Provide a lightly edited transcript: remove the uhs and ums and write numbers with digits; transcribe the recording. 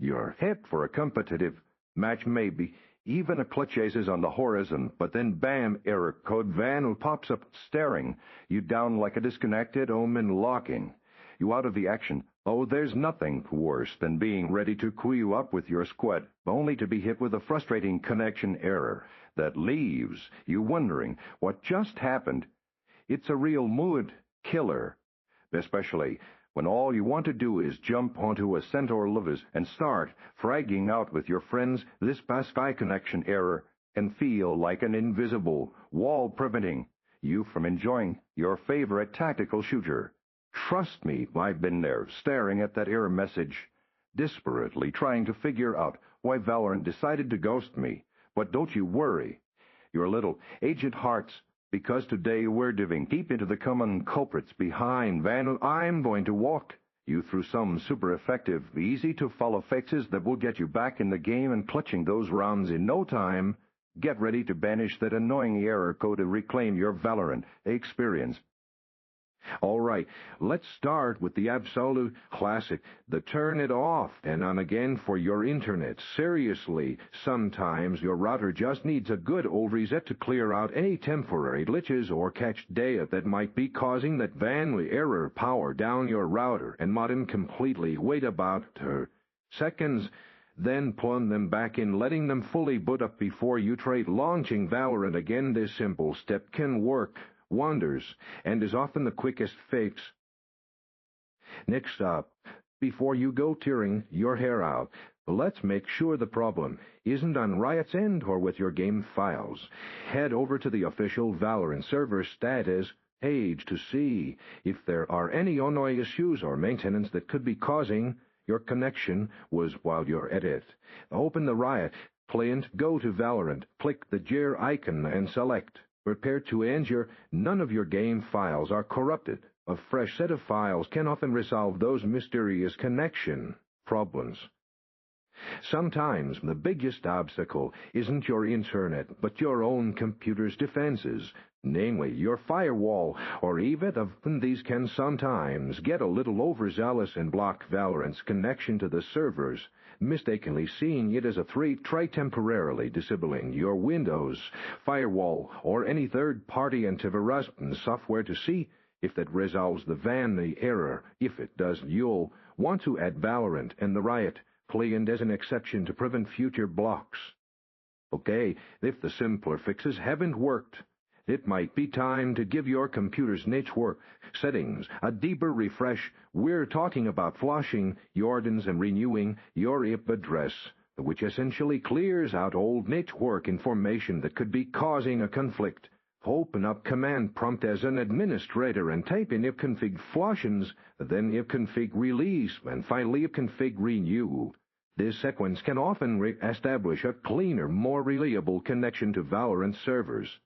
You're hit for a competitive match maybe, even a clutch aces on the horizon, but then bam, error code van pops up staring you down like a disconnected omen locking you out of the action. Oh, there's nothing worse than being ready to queue up with your squad, only to be hit with a frustrating connection error that leaves you wondering what just happened. It's a real mood killer, especially when all you want to do is jump onto a centaur lovers and start fragging out with your friends this Pascal connection error and feel like an invisible wall preventing you from enjoying your favorite tactical shooter. Trust me, I've been there, staring at that error message, desperately trying to figure out why Valorant decided to ghost me. But don't you worry, your little aged hearts, because today we're diving deep into the common culprits behind Van. I'm going to walk you through some super effective, easy-to-follow fixes that will get you back in the game and clutching those rounds in no time. Get ready to banish that annoying error code to reclaim your Valorant experience. All right, let's start with the absolute classic, the turn it off and on again for your internet. Seriously, sometimes your router just needs a good old reset to clear out any temporary glitches or catch data that might be causing that vanity error. Power down your router and modem completely. Wait about seconds, then plug them back in, letting them fully boot up before you try launching Valorant again. This simple step can work wonders and is often the quickest fix. Next up, before you go tearing your hair out, let's make sure the problem isn't on Riot's end or with your game files. Head over to the official Valorant server status page to see if there are any ongoing issues or maintenance that could be causing your connection was while you're at it. Open the Riot client, go to Valorant, click the gear icon and select Prepare to ensure none of your game files are corrupted. A fresh set of files can often resolve those mysterious connection problems. Sometimes the biggest obstacle isn't your internet, but your own computer's defenses, namely your firewall, or even these can sometimes get a little overzealous and block Valorant's connection to the servers, mistakenly seeing it as a threat. Try temporarily disabling your Windows, firewall, or any third-party antivirus software to see if that resolves the vanity error. If it does, you'll want to add Valorant and the Riot client as an exception to prevent future blocks. Okay, if the simpler fixes haven't worked, it might be time to give your computer's network settings a deeper refresh. We're talking about flushing your DNS and renewing your IP address, which essentially clears out old network information that could be causing a conflict. Open up command prompt as an administrator and type in ipconfig flushes, then ipconfig release, and finally ipconfig renew. This sequence can often establish a cleaner, more reliable connection to Valorant servers.